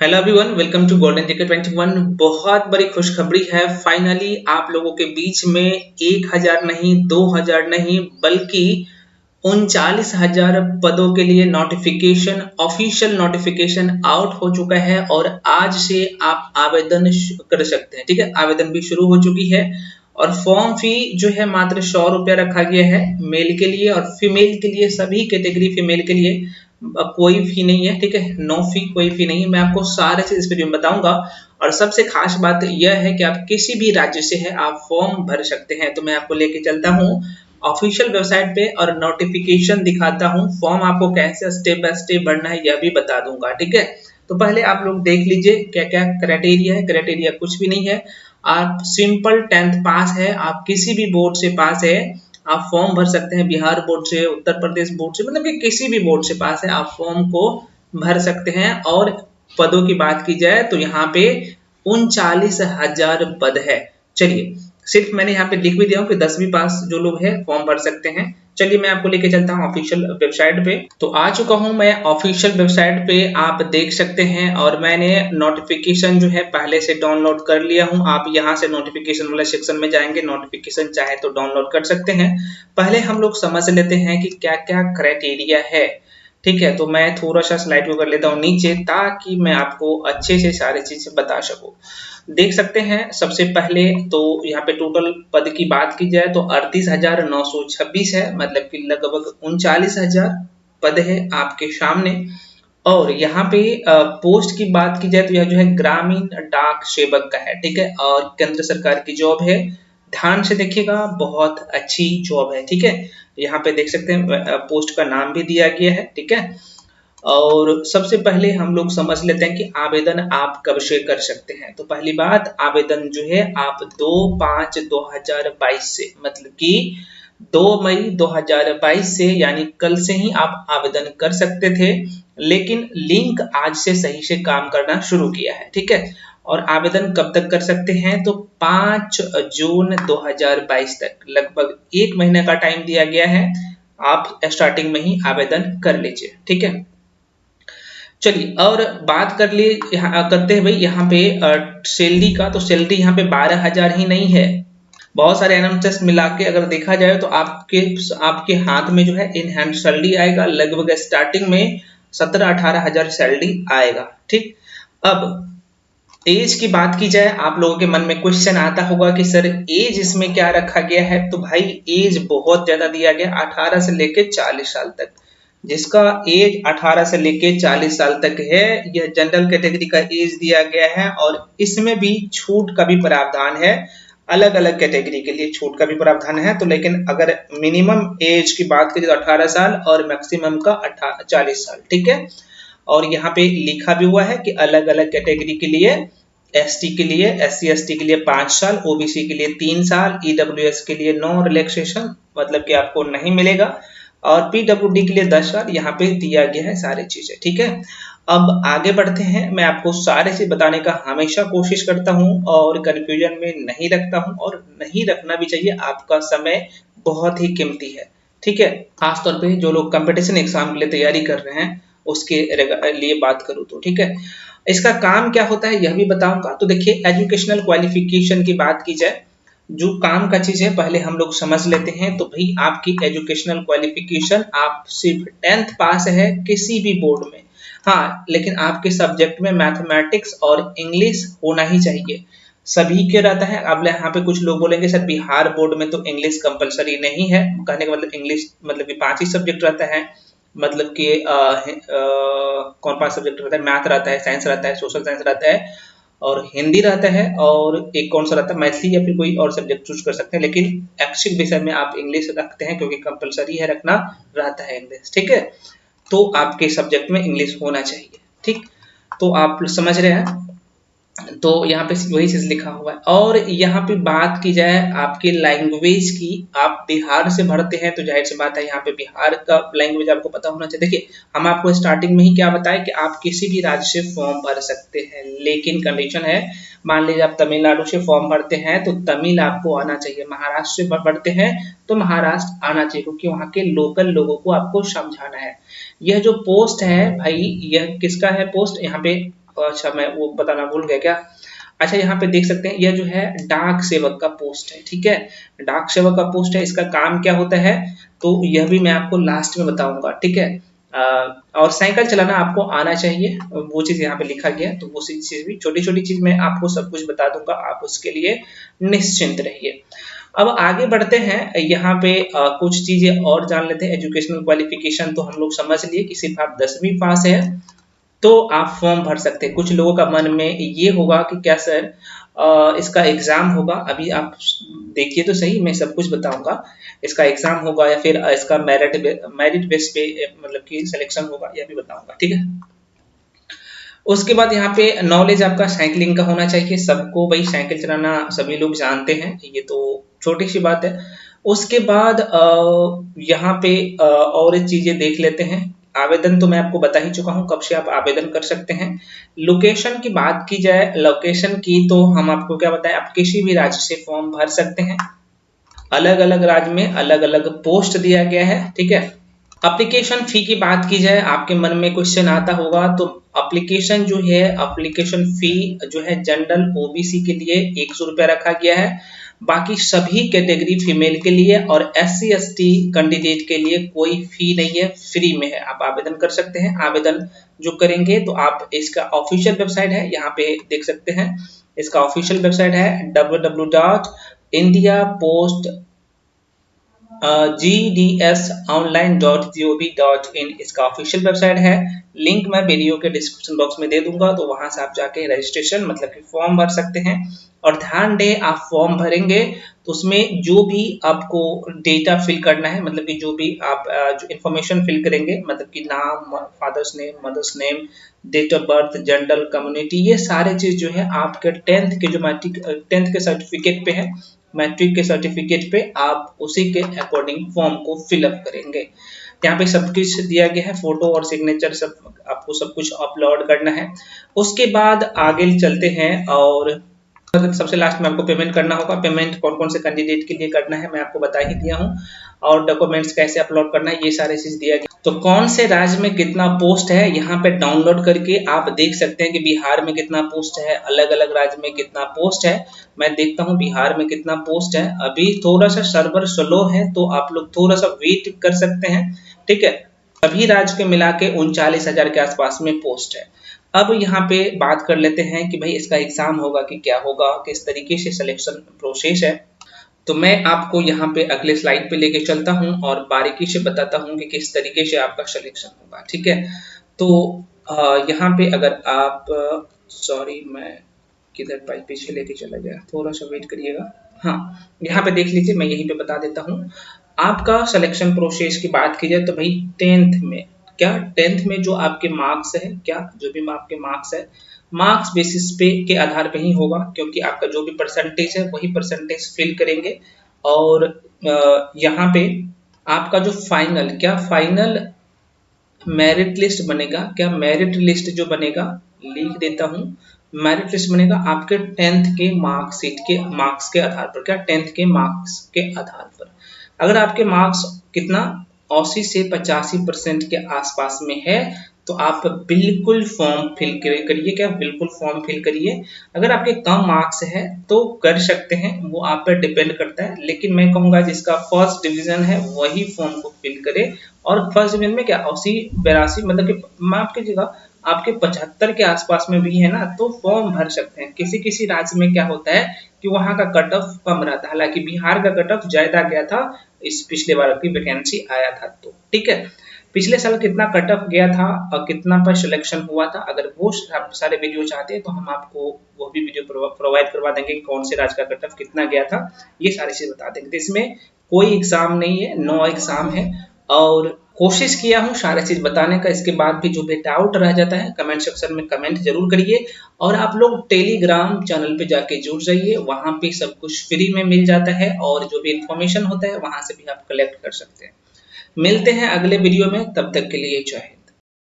Hello everyone, welcome to Golden JK 21। बहुत बड़ी खुशखबरी है। फाइनली आप लोगों के बीच में 1000 नहीं, 2000 नहीं, बल्कि 39,000 पदों के लिए नोटिफिकेशन, ऑफिशियल नोटिफिकेशन आउट हो चुका है और आज से आप आवेदन कर सकते हैं। ठीक है, आवेदन भी शुरू हो चुकी है और फॉर्म फी जो है मात्र 100 रुपया रखा गया है मेल के लिए, और फीमेल के लिए, सभी कैटेगरी फीमेल के लिए कोई फी नहीं है। ठीक है, नो फी, कोई फी नहीं है। मैं आपको सारे चीज इस वीडियो में बताऊंगा और सबसे खास बात यह है कि आप किसी भी राज्य से है आप फॉर्म भर सकते हैं। तो मैं आपको लेके चलता हूँ ऑफिशियल वेबसाइट पे और नोटिफिकेशन दिखाता हूँ। फॉर्म आपको कैसे स्टेप बाय स्टेप भरना है यह भी बता दूंगा। ठीक है, तो पहले आप लोग देख लीजिए क्या क्या क्राइटेरिया है। क्राइटेरिया कुछ भी नहीं है, आप सिंपल 10th पास है, आप किसी भी बोर्ड से पास है, आप फॉर्म भर सकते हैं। बिहार बोर्ड से, उत्तर प्रदेश बोर्ड से, मतलब कि किसी भी बोर्ड से पास है, आप फॉर्म को भर सकते हैं। और पदों की बात की जाए तो यहाँ पे 39,000 पद है। चलिए, सिर्फ मैंने यहाँ पे लिख भी दिया हूँ कि 10वीं पास जो लोग हैं फॉर्म भर सकते हैं। चलिए मैं आपको लेके चलता हूँ ऑफिशियल वेबसाइट पे। तो आ चुका हूँ मैं ऑफिशियल वेबसाइट पे, आप देख सकते हैं। और मैंने नोटिफिकेशन जो है पहले से डाउनलोड कर लिया हूँ। आप यहाँ से नोटिफिकेशन वाले सेक्शन में जाएंगे, नोटिफिकेशन चाहे तो डाउनलोड कर सकते हैं। पहले हम लोग समझ लेते हैं कि क्या क्या क्राइटेरिया है। ठीक है, तो मैं थोड़ा सा स्लाइड को कर लेता हूँ नीचे ताकि मैं आपको अच्छे से सारी चीजें बता सकूं। देख सकते हैं सबसे पहले तो यहाँ पे टोटल पद की बात की जाए तो 38,926 है, मतलब कि लगभग 39,000 पद है आपके सामने। और यहाँ पे पोस्ट की बात की जाए तो यह जो है ग्रामीण डाक सेवक का है। ठीक है, और केंद्र सरकार की जॉब है। ध्यान से देखिएगा, बहुत अच्छी जॉब है। ठीक है, यहाँ पे देख सकते हैं पोस्ट का नाम भी दिया गया है। ठीक है, और सबसे पहले हम लोग समझ लेते हैं कि आवेदन आप कब से कर सकते हैं। तो पहली बात, आवेदन जो है आप 2/5/2022 से, मतलब कि 2 मई 2022 से, यानी कल से ही आप आवेदन कर सकते थे। लेकिन लिंक आज से सही से काम करना शुरू किया है। ठीक है, और आवेदन कब तक कर सकते हैं तो 5 जून 2022 तक, लगभग 1 महीने का टाइम दिया गया है। आप स्टार्टिंग में ही आवेदन कर लीजिए। ठीक है, चलिए और बात कर लिए यहाँ करते हैं भाई यहाँ पे सैलरी का। तो सैलरी यहाँ पे 12,000 ही नहीं है, बहुत सारे एनएमएस मिला के अगर देखा जाए तो आपके आपके हाथ में जो है इन हैंड सैलरी आएगा, लगभग स्टार्टिंग में 17-18 हजार सैलरी आएगा। ठीक, अब एज की बात की जाए, आप लोगों के मन में क्वेश्चन आता होगा कि सर एज इसमें क्या रखा गया है। तो भाई एज बहुत ज्यादा दिया गया, 18 से लेके 40 साल तक। जिसका एज 18 से लेके 40 साल तक है, यह जनरल कैटेगरी का एज दिया गया है। और इसमें भी छूट का भी प्रावधान है, अलग अलग कैटेगरी के लिए छूट का भी प्रावधान है। तो लेकिन अगर मिनिमम एज की बात करें तो 18 साल और मैक्सिमम का 40 साल। ठीक है, और यहाँ पे लिखा भी हुआ है कि अलग अलग कैटेगरी के लिए, एसटी के लिए, एससी एसटी के लिए 5 साल, ओबीसी के लिए 3 साल, ईडब्ल्यूएस के लिए नो रिलैक्सेशन, मतलब कि आपको नहीं मिलेगा, और पीडब्ल्यूडी के लिए 10 साल यहाँ पे दिया गया है सारी चीजें। ठीक है, अब आगे बढ़ते हैं। मैं आपको सारे चीज बताने का हमेशा कोशिश करता हूँ और कंफ्यूजन में नहीं रखता हूँ, और नहीं रखना भी चाहिए, आपका समय बहुत ही कीमती है। ठीक है, खासतौर पे जो लोग कंपटीशन एग्जाम के लिए तैयारी कर रहे हैं उसके लिए बात करूँ तो। ठीक है, इसका काम क्या होता है यह भी बताऊंगा। तो देखिए, एजुकेशनल क्वालिफिकेशन की बात की जाए, जो काम का चीज है पहले हम लोग समझ लेते हैं। तो भाई आपकी एजुकेशनल क्वालिफिकेशन, आप सिर्फ 10th पास है किसी भी बोर्ड में। हाँ, लेकिन आपके सब्जेक्ट में मैथमेटिक्स और इंग्लिश होना ही चाहिए, सभी के रहता है। अब यहाँ पे कुछ लोग बोलेंगे सर बिहार बोर्ड में तो इंग्लिश कंपलसरी नहीं है। कहने का मतलब इंग्लिश मतलब कि 5 ही सब्जेक्ट रहता है, मतलब कि कौन 5 सब्जेक्ट रहता है, मैथ रहता है, साइंस रहता है, सोशल साइंस रहता है, और हिंदी रहता है, और एक कौन सा रहता है, मैथिली, या फिर कोई और सब्जेक्ट चूज कर सकते हैं। लेकिन ऐच्छिक विषय में आप इंग्लिश रखते हैं क्योंकि कंपलसरी है, रखना रहता है इंग्लिश। ठीक है, तो आपके सब्जेक्ट में इंग्लिश होना चाहिए। ठीक, तो आप समझ रहे हैं। तो यहाँ पे वही चीज लिखा हुआ है। और यहाँ पे बात की जाए आपके लैंग्वेज की, आप बिहार से भरते हैं तो जाहिर सी बात है यहाँ पे बिहार का लैंग्वेज आपको पता होना चाहिए। देखिए, हम आपको स्टार्टिंग में ही क्या बताया कि आप किसी भी राज्य से फॉर्म भर सकते हैं, लेकिन कंडीशन है, मान लीजिए आप तमिलनाडु से फॉर्म भरते हैं तो तमिल आपको आना चाहिए, महाराष्ट्र से भरते हैं तो महाराष्ट्र आना चाहिए, क्योंकि वहाँ के लोकल लोगों को आपको समझाना है। यह जो पोस्ट है भाई, यह किसका है पोस्ट, यहाँ पे अच्छा मैं वो बताना भूल गया क्या। अच्छा यहाँ पे देख सकते हैं यह जो है डाक सेवक का पोस्ट है, ठीक है, डाक सेवक का पोस्ट है। इसका काम क्या होता है तो यह भी मैं आपको लास्ट में बताऊंगा, ठीक है। और साइकिल चलाना आपको आना चाहिए, वो चीज यहाँ पे लिखा गया है, तो वो चीज भी छोटी छोटी चीज मैं आपको सब कुछ बता दूंगा, आप उसके लिए निश्चिंत रहिए। अब आगे बढ़ते हैं, यहाँ पे कुछ चीजें और जान लेते हैं। एजुकेशनल क्वालिफिकेशन तो हम लोग समझ लिए कि सिर्फ आप 10वीं पास है तो आप फॉर्म भर सकते हैं। कुछ लोगों का मन में ये होगा कि क्या सर इसका एग्जाम होगा, अभी आप देखिए तो सही, मैं सब कुछ बताऊंगा। इसका एग्जाम होगा या फिर इसका मेरिट बेस पे मतलब कि सिलेक्शन होगा, यह भी बताऊंगा, ठीक है। उसके बाद यहाँ पे नॉलेज आपका साइकिलिंग का होना चाहिए, सबको भाई साइकिल चलाना सभी लोग जानते हैं, ये तो छोटी सी बात है। उसके बाद यहाँ पे और चीजें देख लेते हैं। आवेदन तो मैं आपको बता ही चुका हूँ कब से आप आवेदन कर सकते हैं। लोकेशन की बात की जाए, लोकेशन की तो हम आपको क्या बताएं, आप किसी भी राज्य से फॉर्म भर सकते हैं। अलग अलग राज्य में अलग अलग पोस्ट दिया गया है, ठीक है। एप्लीकेशन फी की बात की जाए, आपके मन में क्वेश्चन आता होगा तो एप्लीकेशन जो है, एप्लीकेशन फी जो है जनरल ओबीसी के लिए 100 रुपया रखा गया है। बाकी सभी कैटेगरी फीमेल के लिए और SC ST कैंडिडेट के लिए कोई फी नहीं है, फ्री में है, आप आवेदन कर सकते हैं। आवेदन जो करेंगे तो आप इसका ऑफिशियल वेबसाइट है, यहाँ पे देख सकते हैं, इसका ऑफिशियल वेबसाइट है www.indiapost gdsonline.gov.in इसका ऑफिशियल वेबसाइट है। लिंक मैं वीडियो के डिस्क्रिप्शन बॉक्स में दे दूंगा, तो वहां से आप जाके रजिस्ट्रेशन मतलब कि फॉर्म भर सकते हैं। और ध्यान दें, आप फॉर्म भरेंगे तो उसमें जो भी आपको डेटा फिल करना है, मतलब कि जो भी आप जो इन्फॉर्मेशन फिल करेंगे, मतलब कि नाम, father's name, mother's name, date of birth, gender, community, ये सारे चीज जो है आपके 10th के जो मैट्रिक 10th के सर्टिफिकेट पे है, मैट्रिक के सर्टिफिकेट पे आप उसी के अकॉर्डिंग फॉर्म को फिलअप करेंगे। यहाँ पे सब कुछ दिया गया है, फोटो और सिग्नेचर सब आपको सब कुछ अपलोड करना है। उसके बाद आगे चलते हैं और सबसे लास्ट में आपको पेमेंट करना होगा। पेमेंट कौन कौन से कैंडिडेट के लिए करना है मैं आपको बता ही दिया हूँ, और डॉक्यूमेंट्स कैसे अपलोड करना है ये सारे चीज दिया गया। तो कौन से राज्य में कितना पोस्ट है यहाँ पे डाउनलोड करके आप देख सकते हैं कि बिहार में कितना पोस्ट है, अलग अलग राज्य में कितना पोस्ट है। मैं देखता हूँ बिहार में कितना पोस्ट है, अभी थोड़ा सा सर्वर स्लो है तो आप लोग थोड़ा सा वेट कर सकते हैं, ठीक है। सभी राज्य के मिला के 39,000 के आसपास में पोस्ट है। अब यहाँ पे बात कर लेते हैं कि भाई इसका एग्जाम होगा कि क्या होगा, किस तरीके से सिलेक्शन प्रोसेस है। तो मैं आपको यहाँ पे अगले स्लाइड पे लेके चलता हूँ और बारीकी से बताता हूँ कि किस तरीके से आपका सिलेक्शन होगा, ठीक है। तो यहाँ पे अगर आप सॉरी मैं किधर पीछे लेके चला गया, थोड़ा सा वेट करिएगा। हाँ, यहाँ पे देख लीजिए, मैं यहीं पे बता देता हूँ। आपका सिलेक्शन प्रोसेस की बात की जाए तो भाई 10th में क्या, 10th में जो आपके मार्क्स है, क्या जो भी आपके मार्क्स है, मार्क्स बेसिस पे के आधार पे ही होगा, क्योंकि आपका जो भी परसेंटेज है वही परसेंटेज फिल करेंगे। और यहाँ पे आपका जो फाइनल, क्या फाइनल मेरिट लिस्ट बनेगा, क्या मेरिट लिस्ट जो बनेगा, लिख देता हूँ, मेरिट लिस्ट बनेगा आपके 10th के मार्कशीट के मार्क्स के आधार पर, क्या 10th के मार्क्स के आधार पर। अगर आपके मार्क्स कितना 80 से 85% के आसपास में है तो आप बिल्कुल फॉर्म फिल करिए, क्या बिल्कुल फॉर्म फिल करिए। अगर आपके कम मार्क्स है तो कर सकते हैं, वो आप पर डिपेंड करता है, लेकिन मैं कहूँगा जिसका फर्स्ट डिवीजन है वही फॉर्म को फिल करे। और फर्स्ट डिवीजन में क्या 80 82 मतलब कि माफ कीजिएगा आपके 75 के आसपास में भी है ना, तो फॉर्म भर सकते हैं। किसी किसी राज्य में क्या होता है कि वहाँ का कट ऑफ कम रहता है, हालांकि बिहार का कट ऑफ ज्यादा गया था इस पिछले बार की वैकेंसी आया था तो, ठीक है। पिछले साल कितना कट ऑफ गया था और कितना पर सिलेक्शन हुआ था, अगर वो सारे वीडियो चाहते हैं तो हम आपको वो भी वीडियो प्रोवाइड करवा देंगे कि कौन से राज्य का कट ऑफ कितना गया था, ये सारी चीज बता देंगे। तो इसमें कोई एग्जाम नहीं है, नो एग्जाम है, और कोशिश किया हूँ सारी चीज बताने का। इसके बाद भी जो भी डाउट रह जाता है कमेंट सेक्शन में कमेंट जरूर करिए, और आप लोग टेलीग्राम चैनल पे जाके जुड़ जाइए, वहां पे सब कुछ फ्री में मिल जाता है, और जो भी इंफॉर्मेशन होता है वहां से भी आप कलेक्ट कर सकते हैं। मिलते हैं अगले वीडियो में, तब तक के लिए जय हिंद।